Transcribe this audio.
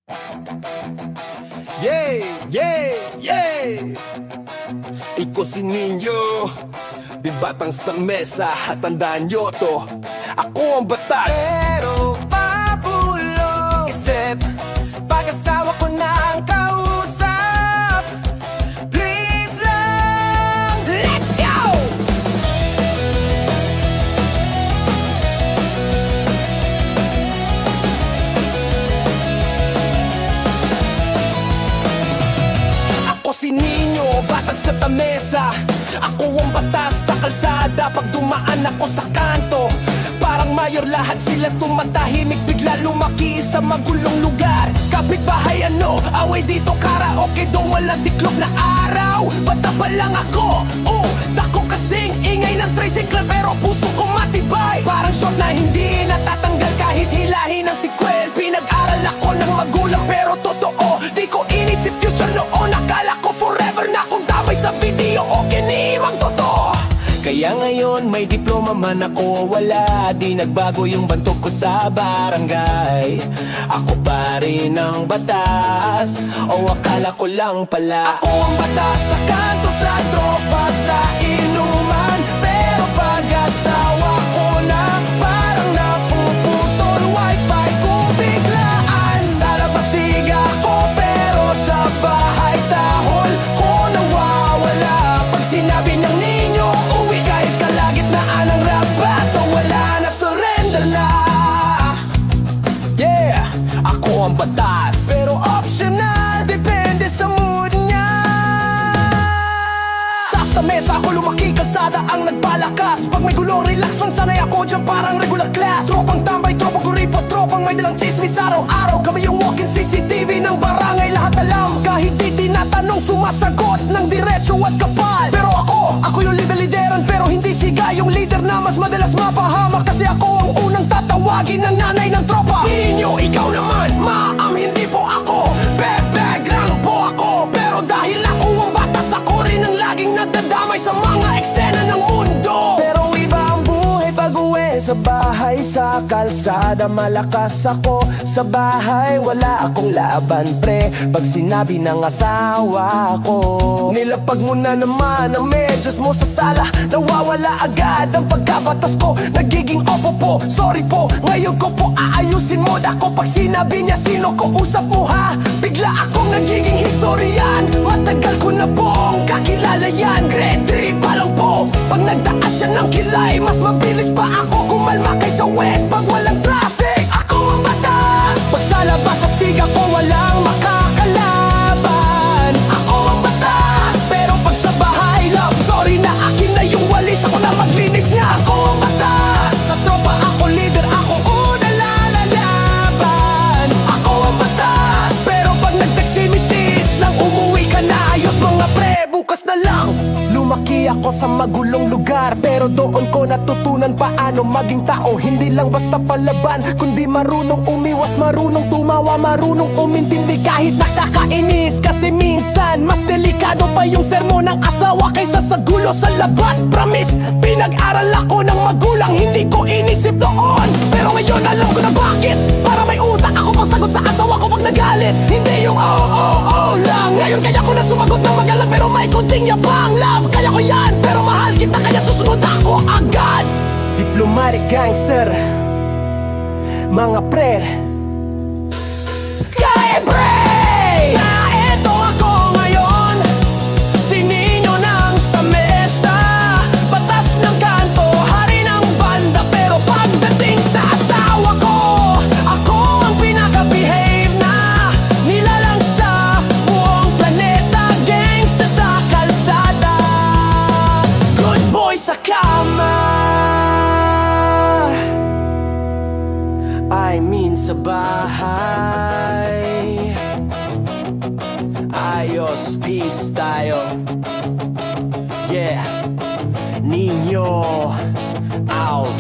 Yeah, yeah, yeah. Iko si Ninyo, di batang stang mesa. At tandaan nyo to, ako ang batas. Pero pabulong isip, pag-asawa ko na ang kausap. Please lang, Let's go! Ako si Ninyo, batang sa tamesa. Ako ang batas sa kalsada. Pag dumaan ako sa kanto, parang mayor, lahat sila tumatahimik. Bigla lumaki sa magulong lugar. Kapitbahay ano, away dito, karaoke doon, walang tiklop na araw. Bata pa lang ako, dako kasing ingay ng tricycle, pero puso ko matibay. Parang shot na hindi natatanggal kahit hilahin ng sikwel. Pinag-aral ako ng magulang pero totoo, di ko inisip future noon. Akala ko forever na akong damay sa video o kinimang totoo. Kaya ngayon may diploma man ako wala, di nagbago yung bantog ko sa barangay. Ako pa rin ang batas, o akala ko lang pala. Ako ang batas sa kanto, sa tropa, sa inuman. Pero pag-asawa ko na, parang napuputol wifi ko biglaan. Sa labas siga ko pero sa bahay tahol ko nawawala. Pag sinabi niyang Ninyo, uwi kahit kalagitnaan ng rabato, wala na, surrender na. Yeah, ako ang batas, pero optional, depende sa mood niya. Sa mesa ako lumaki, kalsada ang nagpalakas. Pag may gulo, relax lang, sanay ako dyan parang regular class. Tropang tambay, tropang kuripot, tropang may dalang chismis araw-araw. Kami yung walking CCTV ng barangay, lahat alam. Kahit di tinatanong, sumasagot ng diretso at kapal. Pero ako yung lideran, pero hindi siga yung leader na mas madalas mapahamak. Kasi ako ang unang tatawagin ng nanay ng tropa. Ninyo, ikaw naman, maam, hindi po ako. Bebeg lang po ako, pero dahil ako ang batas, ako rin ang laging nadadamay sa mga eksena ng mundo. Pero iba ang buhay pag uwi sa bahay, sa kalsada malakas ako. Sa bahay wala akong laban pre, pag sinabi ng asawa ko. Nilapag mo na naman ang medyas mo sa sala, nawawala agad ang pagkabatas ko. Nagiging opo po, sorry po, ngayon ko po aayusin mo. Dako pag sinabi niya sino ko usap mo ha, bigla akong nagiging historian. Matagal ko na pong kakilala yan, grade 3 pa lang po. Pag nagtaas siya ng kilay, mas mabilis pa ako kumalma kaysa west. Pag walang traffic, ako ang batas. Pag sa labas astig ako, walang makakalaban. Ako ang batas, pero pag sa bahay, love sorry na akin na yung walis, ako na maglinis niya. Ako ang batas, sa tropa ako leader, ako una lalaban. Ako ang batas, pero pag nag-text si misis nang umuwi ka na, ayos mga pre, bukas na lang. Lumaki ako sa magulong lugar, pero doon ko natutunan paano maging tao. Hindi lang basta palaban, kundi marunong umiwas, marunong tumawa, marunong umintindi kahit nakakainis. Kasi minsan mas delikado pa yung sermon ng asawa kaysa sa gulo sa labas. Promise, pinag-aral ako ng magulang, hindi ko inisip noon. Pero ngayon alam ko na bakit, para may utak ako pang sagot sa asawa ko pag nagalit. Hindi yung lang. Ngayon kaya ko na sumagot ng magalang, pero may kunting yabang. Love, kaya ko yan, pero mahal kita, kaya susunod ako agad. Diplomatic gangster, mga pre, kaya pre. Kaya eto ako ngayon, si Ninyo ng stamesa. Batas ng kanto, hari ng banda, pero pagdating sa asawa ko, ako ang pinaka-behave na nilalang sa buong planeta. Gangsta sa kalsada, good boy sa kama, I mean sa bahay. Ayos, peace tayo. Yeah, Ninyo out.